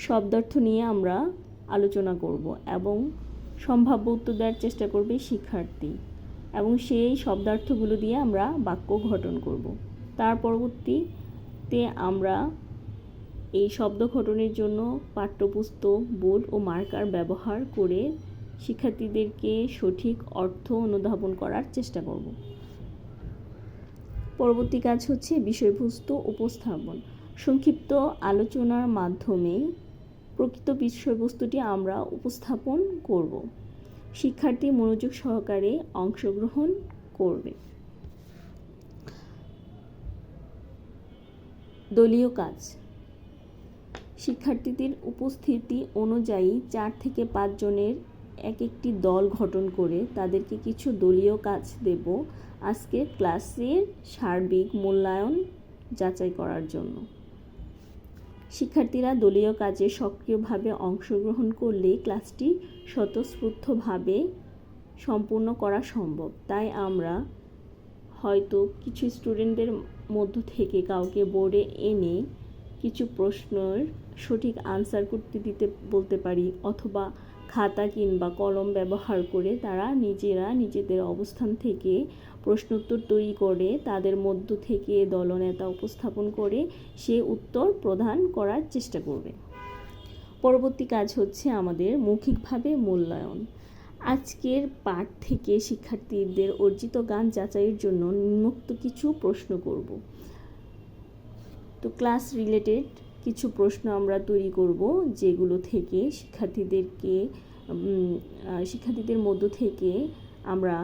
শব্দার্থ নিয়ে আমরা আলোচনা করব এবং সম্ভাব্য উত্তর দেওয়ার চেষ্টা করবে শিক্ষার্থী এবং সেই শব্দার্থগুলো দিয়ে আমরা বাক্য গঠন করব। তার পরবর্তীতে আমরা এই শব্দ গঠনের জন্য পাঠ্যপুস্তক, বোর্ড ও মার্কার ব্যবহার করে শিক্ষার্থীদেরকে সঠিক অর্থ অনুধাবন করার চেষ্টা করব। পরবর্তী কাজ হচ্ছে বিষয়বস্তু উপস্থাপন। সংক্ষিপ্ত আলোচনার মাধ্যমে প্রকৃত বিষয়বস্তুটি আমরা উপস্থাপন করব। শিক্ষার্থী মনোযোগ সহকারে অংশগ্রহণ করবে। দলীয় কাজ। শিক্ষার্থীদের উপস্থিতি অনুযায়ী 4 থেকে 5 জনের একটি দল গঠন করে তাদেরকে কিছু দলীয় কাজ দেব আজকের ক্লাসের সার্বিক মূল্যায়ন যাচাই করার জন্য। শিক্ষার্থীরা দলীয় কাজে সক্রিয়ভাবে অংশগ্রহণ করলে ক্লাসটি স্বতঃস্ফূর্তভাবে সম্পূর্ণ করা সম্ভব। তাই আমরা হয়তো কিছু স্টুডেন্টদের মধ্য থেকে কাউকে বোর্ডে এনে কিছু প্রশ্নের সঠিক আনসার করতে দিতে বলতে পারি, অথবা খাতা কিংবা কলম ব্যবহার করে তারা নিজেরা নিজেদের অবস্থান থেকে প্রশ্নোত্তর তৈরি করে তাদের মধ্য থেকে দলনেতা উপস্থাপন করে সে উত্তর প্রদান করার চেষ্টা করবে। পরবর্তী কাজ হচ্ছে আমাদের মৌখিকভাবে মূল্যায়ন। আজকের পাঠ থেকে শিক্ষার্থীদের অর্জিত জ্ঞান যাচাইয়ের জন্য নিম্নোক্ত কিছু প্রশ্ন করব। তো ক্লাস রিলেটেড কিছু প্রশ্ন আমরা তৈরি করব, যেগুলো থেকে শিক্ষার্থীদের মধ্য থেকে আমরা